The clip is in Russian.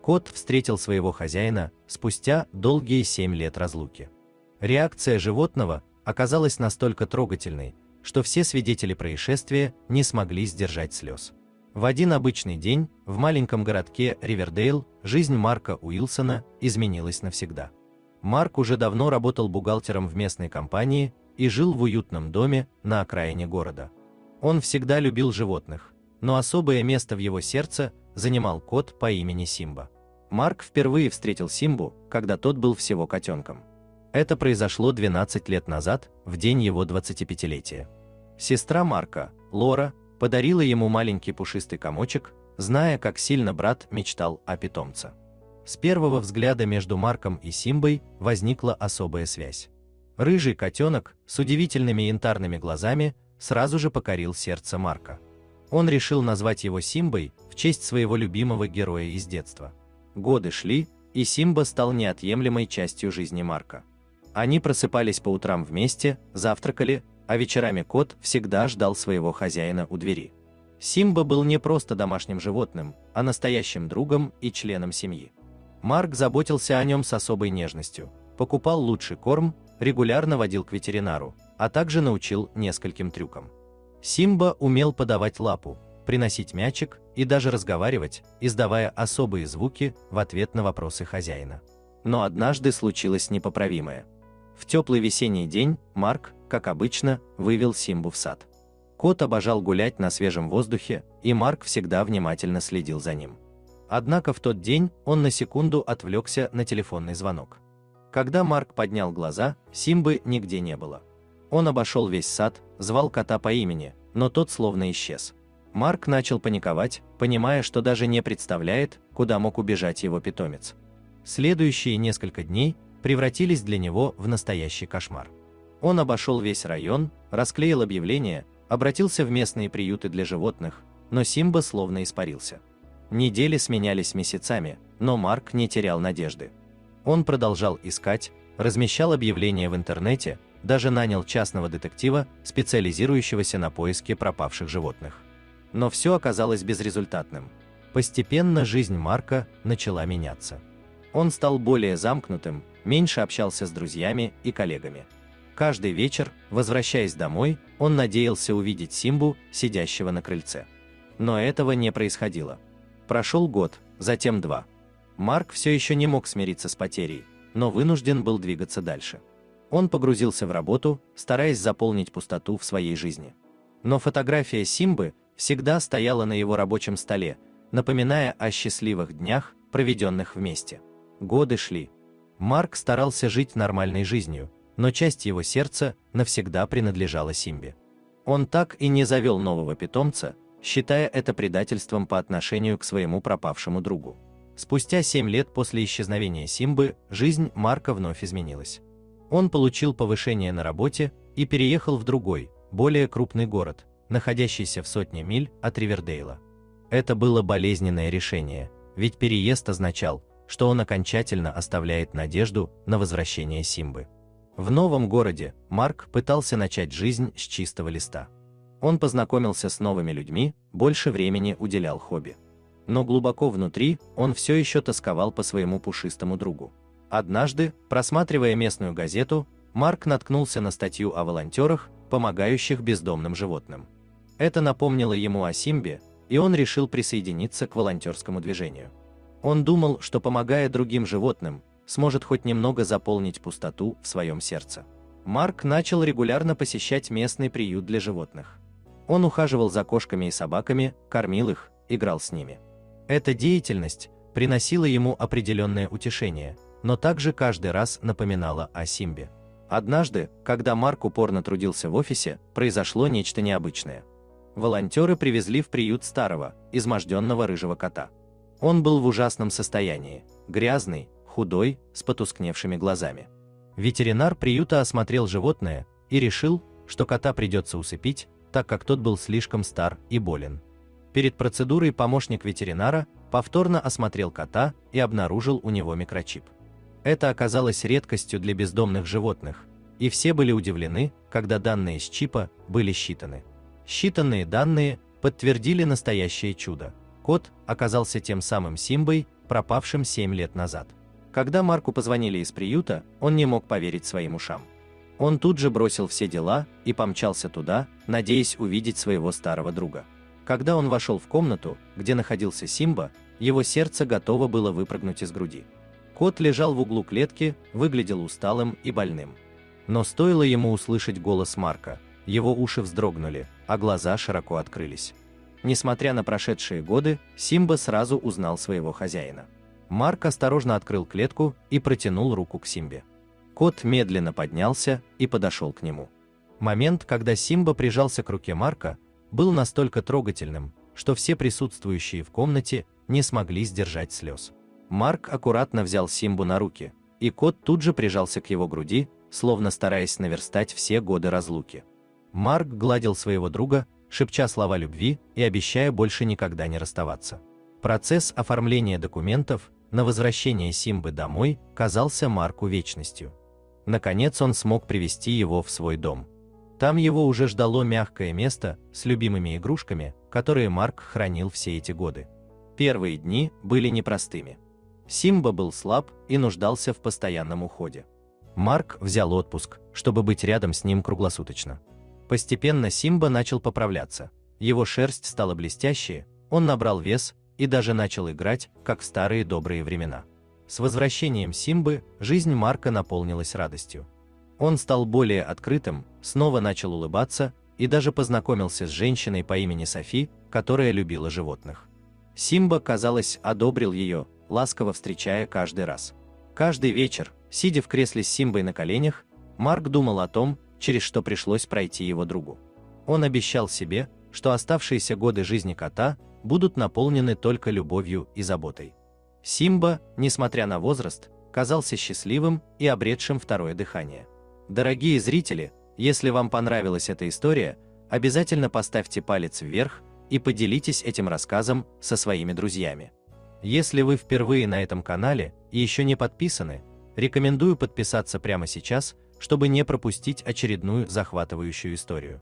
Кот встретил своего хозяина спустя долгие 7 лет разлуки. Реакция животного оказалась настолько трогательной, что все свидетели происшествия не смогли сдержать слез. В один обычный день в маленьком городке Ривердейл жизнь Марка Уилсона изменилась навсегда. Марк уже давно работал бухгалтером в местной компании и жил в уютном доме на окраине города. Он всегда любил животных, но особое место в его сердце занимал кот по имени Симба. Марк впервые встретил Симбу, когда тот был всего котенком. Это произошло 12 лет назад, в день его 25-летия. Сестра Марка, Лора, подарила ему маленький пушистый комочек, зная, как сильно брат мечтал о питомце. С первого взгляда между Марком и Симбой возникла особая связь. Рыжий котенок с удивительными янтарными глазами сразу же покорил сердце Марка. Он решил назвать его Симбой в честь своего любимого героя из детства. Годы шли, и Симба стал неотъемлемой частью жизни Марка. Они просыпались по утрам вместе, завтракали, а вечерами кот всегда ждал своего хозяина у двери. Симба был не просто домашним животным, а настоящим другом и членом семьи. Марк заботился о нем с особой нежностью, покупал лучший корм, регулярно водил к ветеринару, а также научил нескольким трюкам. Симба умел подавать лапу, приносить мячик и даже разговаривать, издавая особые звуки в ответ на вопросы хозяина. Но однажды случилось непоправимое. В теплый весенний день Марк, как обычно, вывел Симбу в сад. Кот обожал гулять на свежем воздухе, и Марк всегда внимательно следил за ним. Однако в тот день он на секунду отвлекся на телефонный звонок. Когда Марк поднял глаза, Симбы нигде не было. Он обошел весь сад, звал кота по имени, но тот словно исчез. Марк начал паниковать, понимая, что даже не представляет, куда мог убежать его питомец. Следующие несколько дней превратились для него в настоящий кошмар. Он обошел весь район, расклеил объявления, обратился в местные приюты для животных, но Симба словно испарился. Недели сменялись месяцами, но Марк не терял надежды. Он продолжал искать, размещал объявления в интернете, даже нанял частного детектива, специализирующегося на поиске пропавших животных. Но все оказалось безрезультатным. Постепенно жизнь Марка начала меняться. Он стал более замкнутым, меньше общался с друзьями и коллегами. Каждый вечер, возвращаясь домой, он надеялся увидеть Симбу, сидящего на крыльце. Но этого не происходило. Прошел год, затем 2. Марк все еще не мог смириться с потерей, но вынужден был двигаться дальше. Он погрузился в работу, стараясь заполнить пустоту в своей жизни. Но фотография Симбы всегда стояла на его рабочем столе, напоминая о счастливых днях, проведенных вместе. Годы шли. Марк старался жить нормальной жизнью, но часть его сердца навсегда принадлежала Симбе. Он так и не завел нового питомца, считая это предательством по отношению к своему пропавшему другу. Спустя 7 лет после исчезновения Симбы жизнь Марка вновь изменилась. Он получил повышение на работе и переехал в другой, более крупный город, находящийся в сотне миль от Ривердейла. Это было болезненное решение, ведь переезд означал, что он окончательно оставляет надежду на возвращение Симбы. В новом городе Марк пытался начать жизнь с чистого листа. Он познакомился с новыми людьми, больше времени уделял хобби. Но глубоко внутри он все еще тосковал по своему пушистому другу. Однажды, просматривая местную газету, Марк наткнулся на статью о волонтерах, помогающих бездомным животным. Это напомнило ему о Симбе, и он решил присоединиться к волонтерскому движению. Он думал, что, помогая другим животным, сможет хоть немного заполнить пустоту в своем сердце. Марк начал регулярно посещать местный приют для животных. Он ухаживал за кошками и собаками, кормил их, играл с ними. Эта деятельность приносила ему определенное утешение, но также каждый раз напоминала о Симбе. Однажды, когда Марк упорно трудился в офисе, произошло нечто необычное. Волонтеры привезли в приют старого, изможденного рыжего кота. Он был в ужасном состоянии, грязный, худой, с потускневшими глазами. Ветеринар приюта осмотрел животное и решил, что кота придется усыпить, так как тот был слишком стар и болен. Перед процедурой помощник ветеринара повторно осмотрел кота и обнаружил у него микрочип. Это оказалось редкостью для бездомных животных, и все были удивлены, когда данные с чипа были считаны. Считанные данные подтвердили настоящее чудо. Кот оказался тем самым Симбой, пропавшим 7 лет назад. Когда Марку позвонили из приюта, он не мог поверить своим ушам. Он тут же бросил все дела и помчался туда, надеясь увидеть своего старого друга. Когда он вошел в комнату, где находился Симба, его сердце готово было выпрыгнуть из груди. Кот лежал в углу клетки, выглядел усталым и больным. Но стоило ему услышать голос Марка, его уши вздрогнули, а глаза широко открылись. Несмотря на прошедшие годы, Симба сразу узнал своего хозяина. Марк осторожно открыл клетку и протянул руку к Симбе. Кот медленно поднялся и подошел к нему. Момент, когда Симба прижался к руке Марка, был настолько трогательным, что все присутствующие в комнате не смогли сдержать слез. Марк аккуратно взял Симбу на руки, и кот тут же прижался к его груди, словно стараясь наверстать все годы разлуки. Марк гладил своего друга, шепча слова любви и обещая больше никогда не расставаться. Процесс оформления документов на возвращение Симбы домой казался Марку вечностью. Наконец он смог привести его в свой дом. Там его уже ждало мягкое место с любимыми игрушками, которые Марк хранил все эти годы. Первые дни были непростыми. Симба был слаб и нуждался в постоянном уходе. Марк взял отпуск, чтобы быть рядом с ним круглосуточно. Постепенно Симба начал поправляться. Его шерсть стала блестящей, он набрал вес и даже начал играть, как в старые добрые времена. С возвращением Симбы жизнь Марка наполнилась радостью. Он стал более открытым, снова начал улыбаться и даже познакомился с женщиной по имени Софи, которая любила животных. Симба, казалось, одобрил ее, ласково встречая каждый раз. Каждый вечер, сидя в кресле с Симбой на коленях, Марк думал о том, через что пришлось пройти его другу. Он обещал себе, что оставшиеся годы жизни кота будут наполнены только любовью и заботой. Симба, несмотря на возраст, казался счастливым и обретшим второе дыхание. Дорогие зрители, если вам понравилась эта история, обязательно поставьте палец вверх и поделитесь этим рассказом со своими друзьями. Если вы впервые на этом канале и еще не подписаны, рекомендую подписаться прямо сейчас, чтобы не пропустить очередную захватывающую историю.